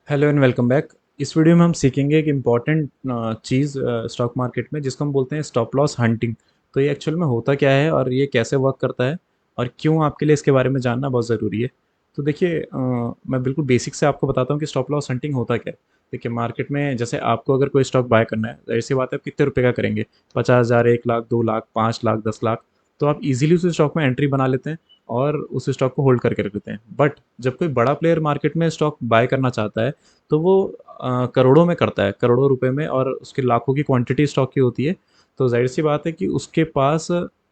Hello and welcome back. इस video में हम सीखेंगे एक इम्पॉर्टेंट चीज़ स्टॉक मार्केट में जिसको हम बोलते हैं स्टॉप लॉस हंटिंग। तो ये एक्चुअल में होता क्या है और ये कैसे वर्क करता है और क्यों आपके लिए इसके बारे में जानना बहुत ज़रूरी है। तो देखिए, मैं बिल्कुल बेसिक से आपको बताता हूँ कि स्टॉप लॉस हंटिंग होता क्या है। देखिए, मार्केट में जैसे आपको अगर कोई स्टॉक बाय करना है, ज़ाहिर सी बात है, आप कितने रुपए का करेंगे? 50,000, 1 लाख, 2 लाख, 5 लाख, 10 लाख। तो आप इजीली उस स्टॉक में एंट्री बना लेते हैं और उस स्टॉक को होल्ड करके रख लेते हैं। बट जब कोई बड़ा प्लेयर मार्केट में स्टॉक बाय करना चाहता है तो वो करोड़ों में करता है, करोड़ों रुपए में, और उसकी लाखों की क्वांटिटी स्टॉक की होती है। तो ज़ाहिर सी बात है कि उसके पास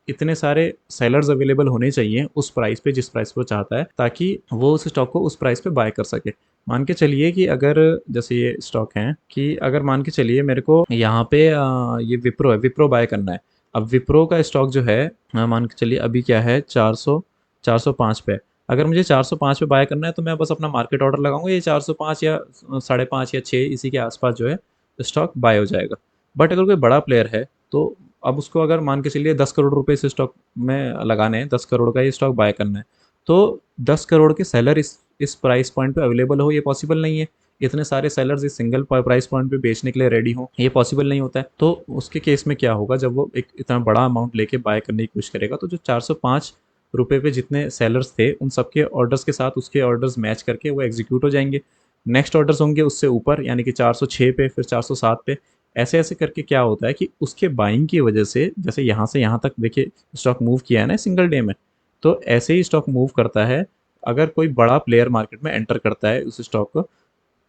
इतने सारे सेलर्स अवेलेबल होने चाहिए उस प्राइस पे जिस प्राइस पे वो चाहता है, ताकि वो उस स्टॉक को उस प्राइस पे बाय कर सके। मान के चलिए कि अगर जैसे ये स्टॉक हैं कि अगर मान के चलिए मेरे को यहाँ पे ये विप्रो है, विप्रो बाय करना है। अब विप्रो का स्टॉक जो है, मान के चलिए अभी क्या है, 405 पे है। अगर मुझे 405 पे बाय करना है तो मैं बस अपना मार्केट ऑर्डर लगाऊंगा, ये 405 या 5.5 या 6 इसी के आसपास जो है स्टॉक बाय हो जाएगा। बट अगर कोई बड़ा प्लेयर है तो अब उसको अगर मान के चलिए 10 करोड़ रुपए इस स्टॉक में लगाने हैं, 10 करोड़ का ये स्टॉक बाय करना है, तो 10 करोड़ के सेलर इस प्राइस पॉइंट पे अवेलेबल हो, ये पॉसिबल नहीं है। इतने सारे सेलर्स इस सिंगल प्राइस पॉइंट पे बेचने के लिए रेडी हो, ये पॉसिबल नहीं होता है। तो उसके केस में क्या होगा, जब वो एक इतना बड़ा अमाउंट लेके बाय करने की कोशिश करेगा तो जो 405 रुपए पे जितने सेलर्स थे उन सबके ऑर्डर्स के साथ उसके ऑर्डर्स मैच करके वो एग्जीक्यूट हो जाएंगे। नेक्स्ट ऑर्डर्स होंगे उससे ऊपर, यानी कि 406 पे, फिर 407 पे। ऐसे ऐसे करके क्या होता है कि उसके बाइंग की वजह से यहाँ तक देखिए स्टॉक मूव किया है ना सिंगल डे में। तो ऐसे ही स्टॉक मूव करता है अगर कोई बड़ा प्लेयर मार्केट में एंटर करता है उस स्टॉक को।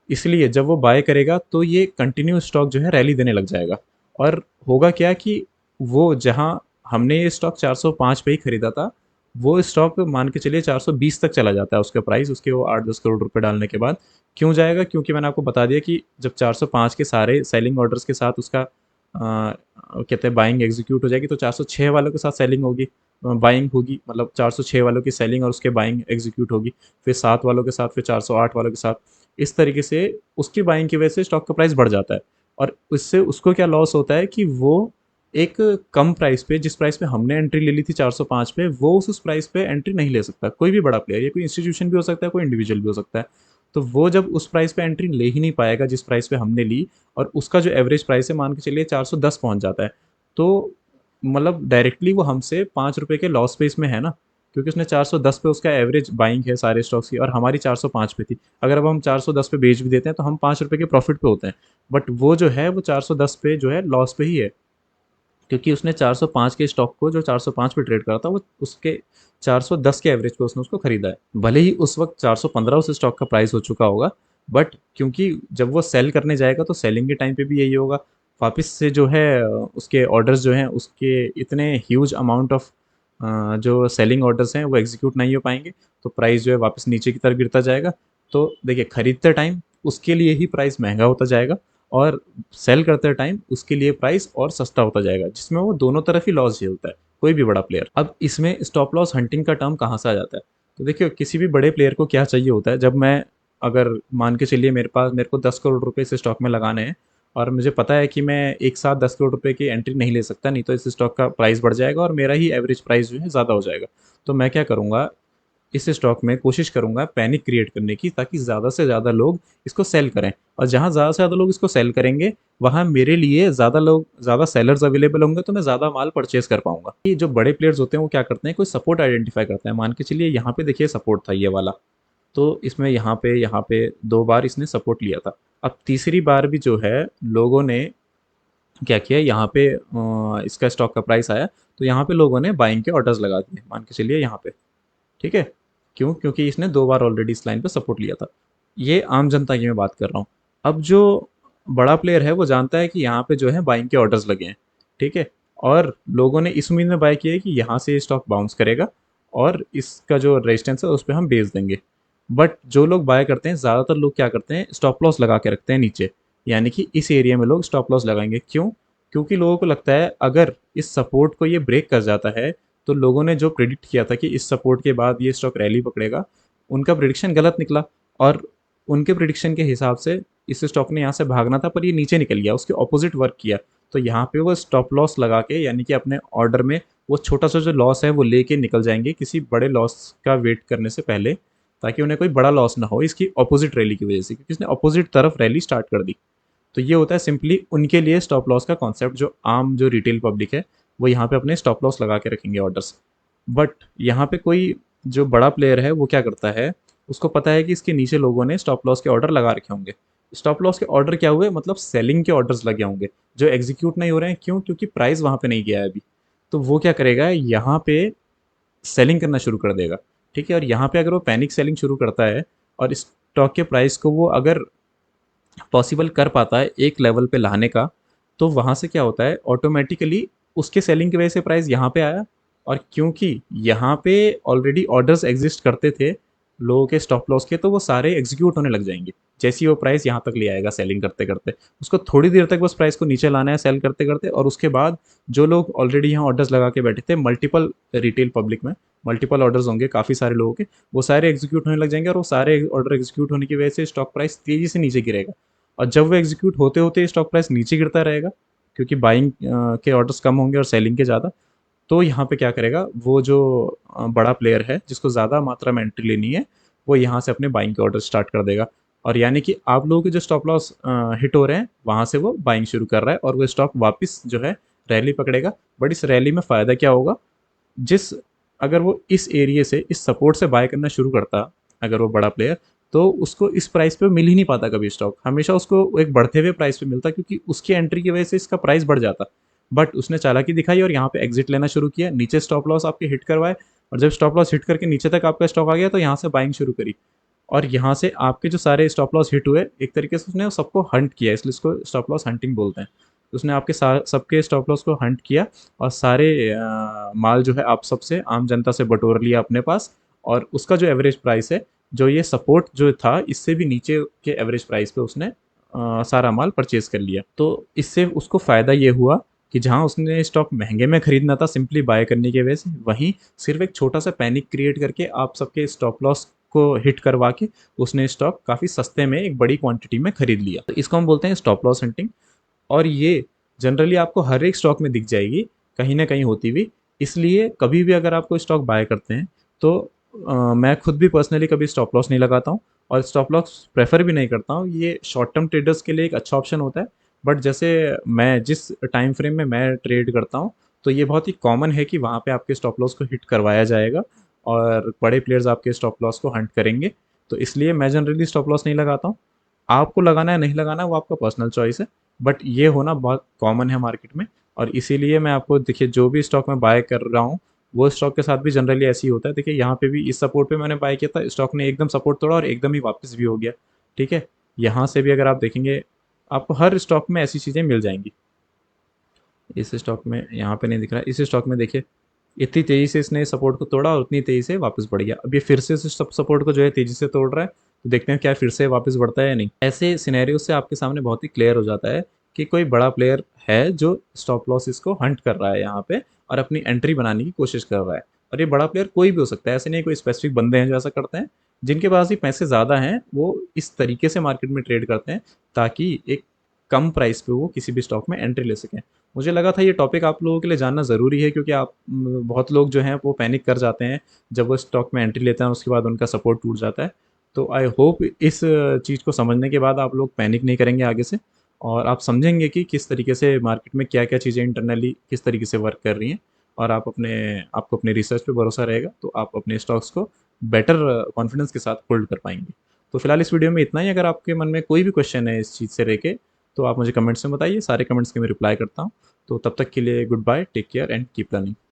इसलिए जब वो बाय करेगा तो ये कंटिन्यू स्टॉक जो है रैली देने लग जाएगा। और होगा क्या कि वो जहां हमने ये स्टॉक 405 पे ही खरीदा था, वो स्टॉक मान के चलिए 420 तक चला जाता है उसका प्राइस, उसके वो 8-10 करोड़ रुपए डालने के बाद। क्यों जाएगा? क्योंकि मैंने आपको बता दिया कि जब 405 के सारे सेलिंग ऑर्डर्स के साथ उसका कहते हैं बाइंग एग्जीक्यूट हो जाएगी, तो 406 वालों के साथ सेलिंग होगी, बाइंग होगी, मतलब 406 वालों की सेलिंग और उसके बाइंग एग्जीक्यूट होगी। फिर 7 वालों के साथ, फिर 408 वालों के साथ। इस तरीके से उसकी बाइंग की वजह से स्टॉक का प्राइस बढ़ जाता है। और इससे उसको क्या लॉस होता है कि वो एक कम प्राइस पे, जिस प्राइस पे हमने एंट्री ले ली थी 405 पे, वो उस प्राइस पे एंट्री नहीं ले सकता। कोई भी बड़ा प्लेयर, ये कोई इंस्टीट्यूशन भी हो सकता है, कोई इंडिविजुअल भी हो सकता है। तो वो जब उस प्राइस पे एंट्री ले ही नहीं पाएगा जिस प्राइस पे हमने ली, और उसका जो एवरेज प्राइस है मान के चलिए 410 पहुंच जाता है, तो मतलब डायरेक्टली वो हमसे 5 रुपए के लॉस पे इसमें है ना, क्योंकि उसने 410 पे उसका एवरेज बाइंग है सारे स्टॉक्स की, और हमारी 405 पे थी। अगर अब हम 410 पे बेच भी देते हैं तो हम 5 रुपए के प्रॉफिट पे होते हैं। बट वो जो है वो 410 पे जो है लॉस पे ही है, क्योंकि उसने 405 के स्टॉक को, जो 405 पे ट्रेड करा था, वो उसके 410 के एवरेज पे उसने उसको खरीदा है। भले ही उस वक्त 415 उस स्टॉक का प्राइस हो चुका होगा, बट क्योंकि जब वो सेल करने जाएगा तो सेलिंग के टाइम पे भी यही होगा। वापस से जो है उसके ऑर्डर्स जो हैं उसके इतने ह्यूज अमाउंट ऑफ जो सेलिंग ऑर्डर्स हैं वो एग्जीक्यूट नहीं हो पाएंगे, तो प्राइस जो है वापस नीचे की तरफ गिरता जाएगा। तो देखिए, खरीदते टाइम उसके लिए ही प्राइस महंगा होता जाएगा, और सेल करते टाइम उसके लिए प्राइस और सस्ता होता जाएगा, जिसमें वो दोनों तरफ ही लॉस झेलता है कोई भी बड़ा प्लेयर। अब इसमें स्टॉप लॉस हंटिंग का टर्म कहाँ से आ जाता है? तो देखिए, किसी भी बड़े प्लेयर को क्या चाहिए होता है, जब मैं, अगर मान के चलिए मेरे को 10 करोड़ रुपए इस स्टॉक में लगाने हैं, और मुझे पता है कि मैं एक साथ 10 करोड़ रुपए की एंट्री नहीं ले सकता, नहीं तो इस स्टॉक का प्राइस बढ़ जाएगा और मेरा ही एवरेज प्राइस जो है ज़्यादा हो जाएगा। तो मैं क्या करूँगा, इस स्टॉक में कोशिश करूंगा पैनिक क्रिएट करने की, ताकि ज़्यादा से ज़्यादा लोग इसको सेल करें। और जहां ज़्यादा से ज़्यादा लोग इसको सेल करेंगे, वहां मेरे लिए ज़्यादा सेलर्स अवेलेबल होंगे, तो मैं ज़्यादा माल परचेज कर पाऊंगा। ये जो बड़े प्लेयर्स होते हैं वो क्या करते हैं, कोई सपोर्ट आइडेंटिफाई करते हैं। मान के चलिए यहाँ पे देखिए सपोर्ट था ये वाला, तो इसमें यहाँ पे 2 बार इसने सपोर्ट लिया था। अब तीसरी बार भी जो है लोगों ने क्या किया, यहाँ पे इसका स्टॉक का प्राइस आया, तो यहाँ पे लोगों ने बाइंग के ऑर्डर्स लगा दिए, मान के चलिए यहाँ पे। ठीक है? क्यों? क्योंकि इसने 2 बार ऑलरेडी इस लाइन पे सपोर्ट लिया था। ये आम जनता की मैं बात कर रहा हूँ। अब जो बड़ा प्लेयर है वो जानता है कि यहाँ पे जो है बाइंग के ऑर्डर्स लगे हैं, ठीक है? और लोगों ने इस उम्मीद में बाय किया है कि यहाँ से ये स्टॉक बाउंस करेगा और इसका जो रेजिस्टेंस है उस पे हम बेच देंगे। बट जो लोग बाय करते हैं, ज़्यादातर लोग क्या करते हैं, स्टॉप लॉस लगा के रखते हैं नीचे। यानी कि इस एरिया में लोग स्टॉप लॉस लगाएँगे। क्यों? क्योंकि लोगों को लगता है अगर इस सपोर्ट को ये ब्रेक कर जाता है, तो लोगों ने जो प्रिडिक्ट किया था कि इस सपोर्ट के बाद ये स्टॉक रैली पकड़ेगा, उनका प्रिडिक्शन गलत निकला। और उनके प्रिडिक्शन के हिसाब से इस स्टॉक ने यहाँ से भागना था, पर ये नीचे निकल गया, उसके ऑपोजिट वर्क किया। तो यहाँ पे वो स्टॉप लॉस लगा के, यानी कि अपने ऑर्डर में वो छोटा सा जो लॉस है वो लेके निकल जाएंगे किसी बड़े लॉस का वेट करने से पहले, ताकि उन्हें कोई बड़ा लॉस ना हो इसकी अपोजिट रैली की वजह से, क्योंकि इसने अपोजिट तरफ रैली स्टार्ट कर दी। तो ये होता है सिंपली उनके लिए स्टॉप लॉस का कॉन्सेप्ट, जो आम जो रिटेल पब्लिक है वो यहाँ पे अपने स्टॉप लॉस लगा के रखेंगे ऑर्डर्स। बट यहाँ पे कोई जो बड़ा प्लेयर है वो क्या करता है, उसको पता है कि इसके नीचे लोगों ने स्टॉप लॉस के ऑर्डर लगा रखे होंगे। स्टॉप लॉस के ऑर्डर क्या हुए, मतलब सेलिंग के ऑर्डर्स लगे होंगे जो एग्जीक्यूट नहीं हो रहे हैं। क्यों? क्योंकि प्राइस वहाँ पे नहीं गया है अभी। तो वो क्या करेगा, यहाँ पे सेलिंग करना शुरू कर देगा। ठीक है, और यहाँ पे अगर वो पैनिक सेलिंग शुरू करता है और स्टॉक के प्राइस को वो अगर पॉसिबल कर पाता है एक लेवल पे लाने का, तो वहाँ से क्या होता है, ऑटोमेटिकली उसके सेलिंग की वजह से प्राइस यहाँ पे आया। और क्योंकि यहाँ पे ऑलरेडी ऑर्डर्स एग्जिस्ट करते थे लोगों के स्टॉप लॉस के, तो वो सारे एग्जीक्यूट होने लग जाएंगे जैसे ही वो प्राइस यहाँ तक ले आएगा सेलिंग करते करते। उसको थोड़ी देर तक बस प्राइस को नीचे लाना है सेल करते करते, और उसके बाद जो लोग ऑलरेडी यहाँ ऑर्डर्स लगा के बैठे थे, मल्टीपल रिटेल पब्लिक में मल्टीपल ऑर्डर्स होंगे काफ़ी सारे लोगों के, वो सारे एग्जीक्यूट होने लग जाएंगे। और वो सारे ऑर्डर एग्जीक्यूट होने की वजह से स्टॉक प्राइस तेज़ी से नीचे गिरेगा। और जब वो एग्जीक्यूट होते होते स्टॉक प्राइस नीचे गिरता रहेगा, क्योंकि बाइंग के ऑर्डर्स कम होंगे और सेलिंग के ज़्यादा। तो यहाँ पे क्या करेगा, वो जो बड़ा प्लेयर है जिसको ज़्यादा मात्रा में एंट्री लेनी है, वो यहाँ से अपने बाइंग के ऑर्डर स्टार्ट कर देगा। और यानी कि आप लोगों के जो स्टॉप लॉस हिट हो रहे हैं वहाँ से वो बाइंग शुरू कर रहा है, और वो स्टॉक वापस जो है रैली पकड़ेगा। बट इस रैली में फ़ायदा क्या होगा, जिस अगर वो इस एरिए से इस सपोर्ट से बाय करना शुरू करता, अगर वो बड़ा प्लेयर, तो उसको इस प्राइस पे मिल ही नहीं पाता कभी स्टॉक, हमेशा उसको एक बढ़ते हुए प्राइस पे मिलता, क्योंकि उसकी एंट्री की वजह से इसका प्राइस बढ़ जाता। बट उसने चालाकी दिखाई और यहाँ पे एग्जिट लेना शुरू किया, नीचे स्टॉप लॉस आपके हिट करवाए, और जब स्टॉप लॉस हिट करके नीचे तक आपका स्टॉक आ गया तो यहाँ से बाइंग शुरू करी। और यहाँ से आपके जो सारे स्टॉप लॉस हिट हुए, एक तरीके से उसने सबको हंट किया, इसलिए इसको स्टॉप लॉस हंटिंग बोलते हैं। उसने आपके सबके स्टॉप लॉस को हंट किया, और सारे माल जो है आप सबसे आम जनता से बटोर लिया अपने पास। और उसका जो एवरेज प्राइस है, जो ये सपोर्ट जो था इससे भी नीचे के एवरेज प्राइस पे उसने सारा माल परचेज कर लिया। तो इससे उसको फ़ायदा ये हुआ कि जहाँ उसने स्टॉक महंगे में खरीदना था सिंपली बाय करने की वजह से, वहीं सिर्फ एक छोटा सा पैनिक क्रिएट करके आप सबके स्टॉप लॉस को हिट करवा के उसने स्टॉक काफ़ी सस्ते में एक बड़ी क्वांटिटी में खरीद लिया। तो इसको हम बोलते हैं स्टॉप लॉस हंटिंग। और ये जनरली आपको हर एक स्टॉक में दिख जाएगी कहीं ना कहीं होती हुई। इसलिए कभी भी अगर आप कोई स्टॉक बाय करते हैं तो मैं खुद भी पर्सनली कभी स्टॉप लॉस नहीं लगाता हूँ, और स्टॉप लॉस प्रेफर भी नहीं करता हूँ। ये शॉर्ट टर्म ट्रेडर्स के लिए एक अच्छा ऑप्शन होता है। बट जैसे मैं जिस टाइम फ्रेम में मैं ट्रेड करता हूँ, तो ये बहुत ही कॉमन है कि वहाँ पे आपके स्टॉप लॉस को हिट करवाया जाएगा, और बड़े प्लेयर्स आपके स्टॉप लॉस को हंट करेंगे। तो इसलिए मैं जनरली स्टॉप लॉस नहीं लगाता हूँ। आपको लगाना है नहीं लगाना वो आपका पर्सनल चॉइस है, बट ये होना बहुत कॉमन है मार्केट में। और इसीलिए मैं आपको देखिए, जो भी स्टॉक मैं बाय कर रहा हूँ वो स्टॉक के साथ भी जनरली ऐसे ही होता है। देखिए यहाँ पे भी इस सपोर्ट पे मैंने बाय किया था, स्टॉक ने एकदम सपोर्ट तोड़ा और एकदम ही वापस भी हो गया। ठीक है, यहाँ से भी अगर आप देखेंगे आपको हर स्टॉक में ऐसी चीज़ें मिल जाएंगी। इस स्टॉक में यहाँ पे नहीं दिख रहा है, इस स्टॉक में देखिए इतनी तेज़ी से इसने सपोर्ट को तोड़ा और उतनी तेज़ी से वापस बढ़ गया। अब ये फिर से सब सपोर्ट को जो है तेज़ी से तोड़ रहा है, तो देखते हैं क्या फिर से वापस बढ़ता है या नहीं। ऐसे सिनेरियो से आपके सामने बहुत ही क्लियर हो जाता है कि कोई बड़ा प्लेयर है जो स्टॉप लॉसेस को हंट कर रहा है यहाँ पे, और अपनी एंट्री बनाने की कोशिश कर रहा है। और ये बड़ा प्लेयर कोई भी हो सकता है, ऐसे नहीं कोई स्पेसिफिक बंदे हैं जो ऐसा करते हैं। जिनके पास ही पैसे ज़्यादा हैं वो इस तरीके से मार्केट में ट्रेड करते हैं ताकि एक कम प्राइस पे वो किसी भी स्टॉक में एंट्री ले सकें। मुझे लगा था ये टॉपिक आप लोगों के लिए जानना ज़रूरी है, क्योंकि बहुत लोग जो हैं वो पैनिक कर जाते हैं जब वो स्टॉक में एंट्री लेते हैं, उसके बाद उनका सपोर्ट टूट जाता है। तो आई होप इस चीज़ को समझने के बाद आप लोग पैनिक नहीं करेंगे आगे से, और आप समझेंगे कि किस तरीके से मार्केट में क्या क्या चीज़ें इंटरनली किस तरीके से वर्क कर रही हैं। और आपको अपने रिसर्च पे भरोसा रहेगा तो आप अपने स्टॉक्स को बेटर कॉन्फिडेंस के साथ होल्ड कर पाएंगे। तो फिलहाल इस वीडियो में इतना ही। अगर आपके मन में कोई भी क्वेश्चन है इस चीज़ से लेके, तो आप मुझे कमेंट्स में बताइए, सारे कमेंट्स के मैं रिप्लाई करता हूँ। तो तब तक के लिए good bye, take care and keep learning.